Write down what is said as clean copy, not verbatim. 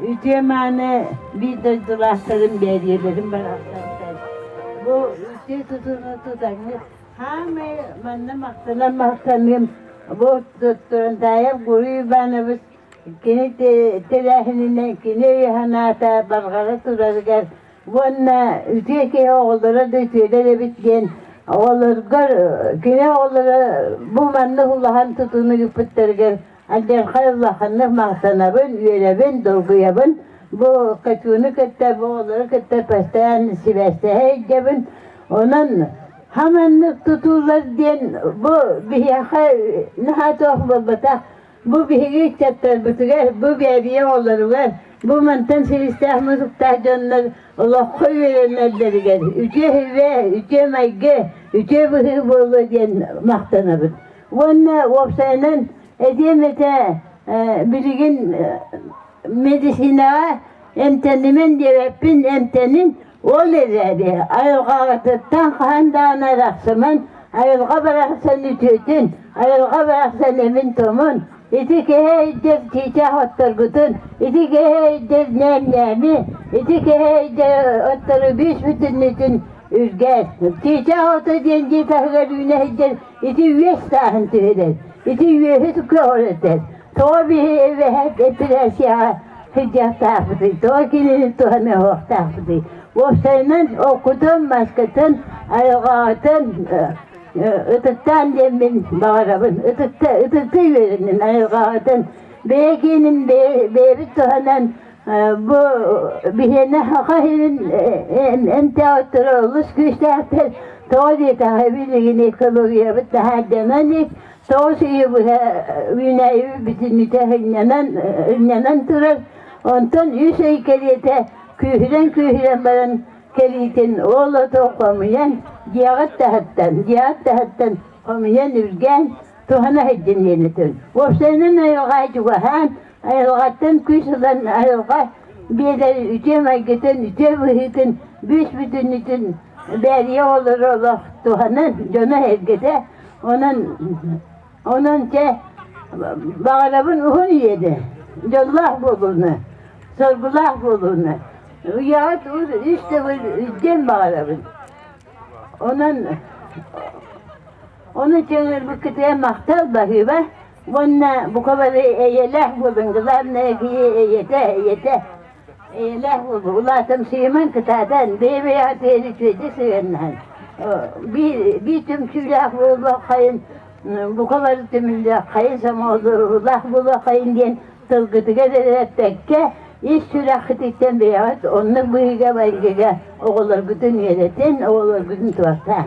Ütüyemane bir de duraklarım belgelerim ben aslanlar. Bu ütü tutunu tutanı hame manna maktanım bu tutturundayım kuruyu bana biz kini telahininden kini yahanata bargara turargar bununla ütüyeki oğullara da ütüyle bitken oğullar kini oğullara bu manna hulahan tutunu yuputturgar ancak hayırlahını maktanabın, üyelebin, dolguyabın, bu kaçını kıtta, bu oğulları kıtta pastayan, siveste heycebin, onun hemenlik tuturlar diyen bu bihiyaka nihat ohbabata, bu bihiyi çattar bitirer, bu beriye oğulları var, bu mantan silistah mızıktah canlar, Allah koy verenler deriger, üçe hüve, üçe maygı, üçe bıhı bolu diyen maktanabın. Bununla opsayının edemete bilgin medisina emtenimin diyeppin emtenin ol ederdi. Ayılgatıttan kandağına raksımın, ayılga bıraksan ütütün, ayılga bıraksan emin tomun, iti keheydir çiçek otturgutun, iti keheydir nemnemi, iti keheydir otturgu büsbütünlütün ürger. Çiçek otu denci tahgar ünehdir, iti üyes tahın tüheder. İti üyeyi öğretir. Toğa bir eve hep epilasya hıcak tahfıdı. Toğa kilinin toğanı hoş tahfıdı. O senin okudun maskatın, ayğatın, ıtıktan demin bağırabın. Itıktı verinin ayğatın. Beyginin bebi toğanan bu bihine hakahirin emtiatırı oluz güçlerdir. Toğa diye tahabilliğini kılığı bit daha demenik. Soğusuyu bu vinayı bütün nitehenyanan durur. Ondan yüz heykeliyete kühüren baran keliyetin oğlu toplamayan cihat tahattan komayan ürgen tuhana heccin yenitin. Vopsenin ayılga cugahan, ayılgattan küsülen ayılga bir üçe maygıtın, üçe vıhıtın, bütün nitin beriye olur Allah tuhanın cana hergede onun bağırabın uhun yedi. Yallah bulunu, sorgulah bulunu. Yahut işte bu cem bağırabın. Onun çığır bu kıtaya maktal bakıyor. Bununla bu kadar eyelah bulun. Kızlar ne ki eyete. Eyelah bulun. Ulatım sıyımın kıtadan. Beybeya teyri çöğütü sığınlar. Bir tüm külah bulun kayın. Bu kadar tümünde kayın samoğlu, lahbulu kayın diyen tılgıtıga tekke, iş sülahıtıktan beyaz, onunla bıyıga bayıga, oğullar bütün yönetin, oğullar bütün tuvarta.